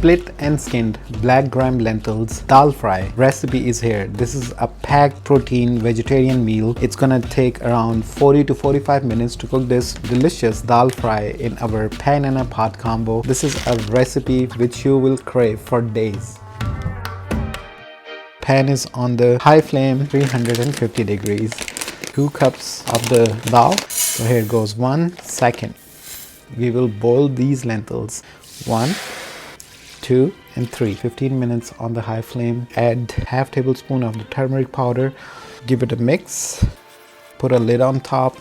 split and skinned black gram lentils dal fry recipe is here. This is a packed protein vegetarian meal. It's gonna take around 40 to 45 minutes to cook this delicious dal fry in our pan and a pot combo. This is a recipe which you will crave for days. Pan is on the high flame, 350 degrees. 2 cups of the dal. So here goes 1 second. We will boil these lentils. 1, 2, and 3. 15 minutes on the high flame. Add half tablespoon of the turmeric powder. Give it a mix. Put a lid on top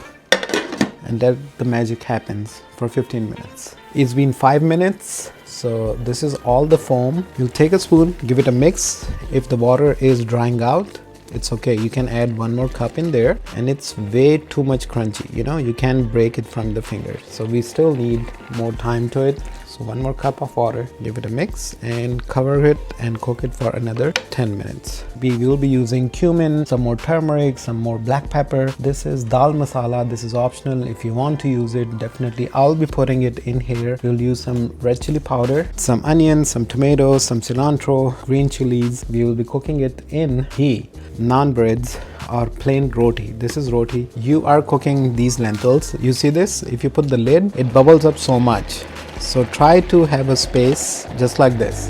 and let the magic happens for 15 minutes. It's been 5 minutes. So this is all the foam. You'll take a spoon, give it a mix. If the water is drying out, it's okay. You can add 1 more cup in there, and it's way too much crunchy. You know, you can break it from the fingers. So we still need more time to it. So 1 more cup of water, give it a mix and cover it and cook it for another 10 minutes. We will be using cumin, some more turmeric, some more black pepper. This is dal masala. This is optional. If you want to use it, definitely I'll be putting it in here. We'll use some red chili powder, some onions, some tomatoes, some cilantro, green chilies. We will be cooking it in ghee, naan breads, or plain roti. This is roti. You are cooking these lentils. You see this? If you put the lid, it bubbles up so much. So try to have a space just like this.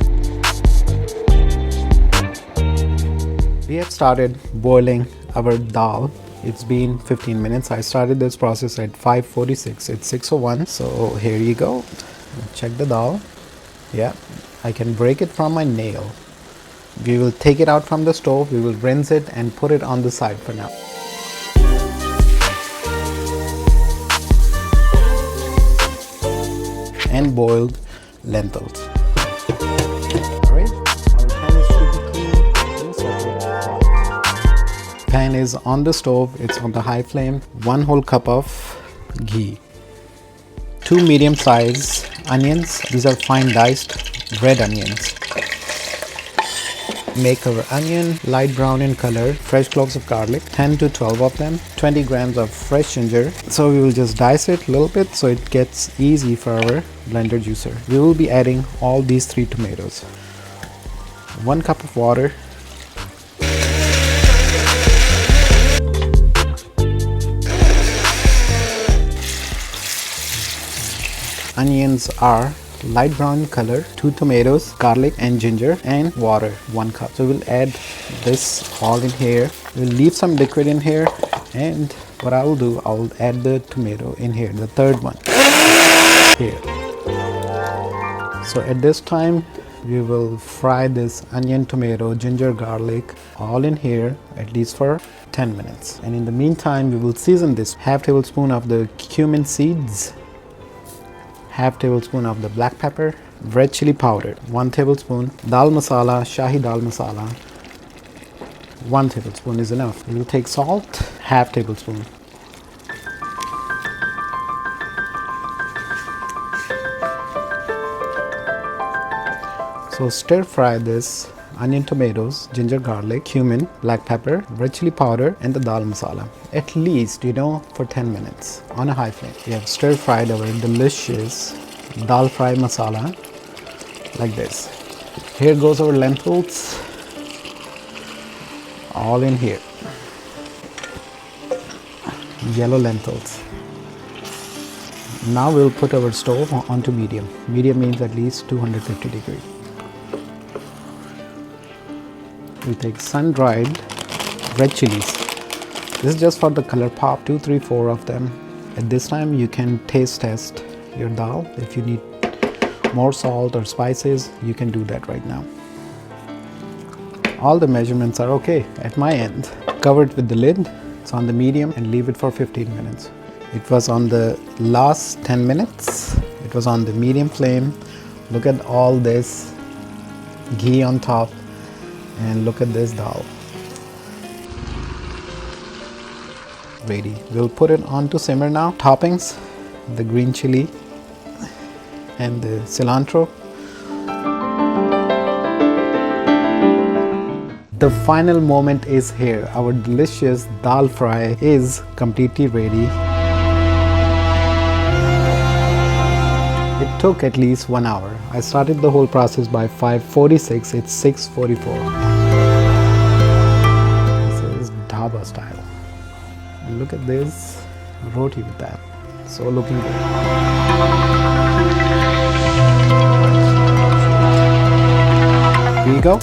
We have started boiling our dal. It's been 15 minutes. I started this process at 5:46. It's 6:01. So here you go. Check the dal. Yeah, I can break it from my nail. We will take it out from the stove. We will rinse it and put it on the side for now. And boiled lentils. Alright, our pan is super clean. Pan is on the stove, it's on the high flame. 1 whole cup of ghee. 2 medium size onions. These are fine diced red onions. Make our onion light brown in color. Fresh cloves of garlic, 10 to 12 of them. 20 grams of fresh ginger. So we will just dice it a little bit so it gets easy for our blender juicer. We will be adding all these 3 tomatoes. 1 cup of water. Onions are light brown in color. 2 tomatoes, garlic and ginger, and water, 1 cup. So we'll add this all in here. We'll leave some liquid in here, and what I will do, I'll add the tomato in here, the third one here. So at this time we will fry this onion, tomato, ginger, garlic all in here at least for 10 minutes. And in the meantime we will season this. Half tablespoon of the cumin seeds, half tablespoon of the black pepper, red chili powder, 1 tablespoon, dal masala, shahi dal masala, 1 tablespoon is enough. We will take salt, half tablespoon. So stir fry this onion, tomatoes, ginger, garlic, cumin, black pepper, red chili powder, and the dal masala. At least, for 10 minutes on a high flame. We have stir fried our delicious dal fry masala like this. Here goes our lentils, all in here. Yellow lentils. Now we'll put our stove onto medium. Medium means at least 250 degrees. We take sun-dried red chilies. This is just for the color pop, 2, 3, 4 of them. At this time you can taste test your dal. If you need more salt or spices, you can do that right now. All the measurements are okay at my end. Cover it with the lid. It's on the medium and leave it for 15 minutes. It was on the last 10 minutes. It was on the medium flame. Look at all this ghee on top. And look at this dal. Ready. We'll put it on to simmer now. Toppings, the green chili and the cilantro. The final moment is here. Our delicious dal fry is completely ready. It took at least 1 hour. I started the whole process by 5:46. It's 6:44. This is Dhaba style. And look at this roti with that. So looking good. Here you go.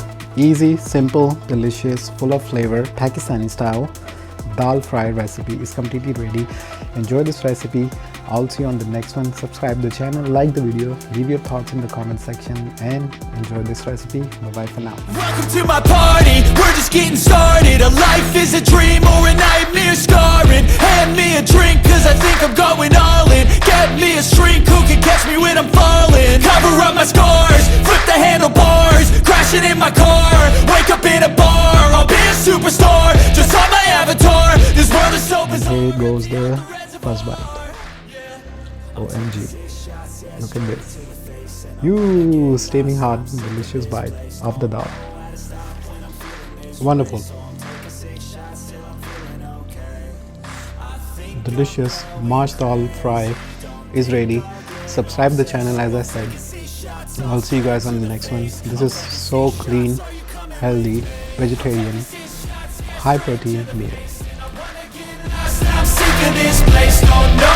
Easy, simple, delicious, full of flavor, Pakistani style dal fry recipe is completely ready. Enjoy this recipe. I'll see you on the next one. Subscribe the channel, like the video, leave your thoughts in the comment section, and enjoy this recipe. Bye bye for now. Welcome to my party, we're just getting started. A life is a dream or a nightmare scarring. Hand me a drink cause I think I'm going all in. Get me a shrink who can catch me when I'm falling. Cover up my scars, flip the handlebars, crashing in my car, wake up in a bar. I'll be a superstar, just on my avatar. This world is so bizarre. Here goes the first bite. OMG. Look at this. You steaming hot, delicious bite of the dal. Wonderful. Delicious mash dal fry is ready. Subscribe the channel as I said. I'll see you guys on the next one. This is so clean, healthy, vegetarian, high protein meal. I'm sick of this place, don't know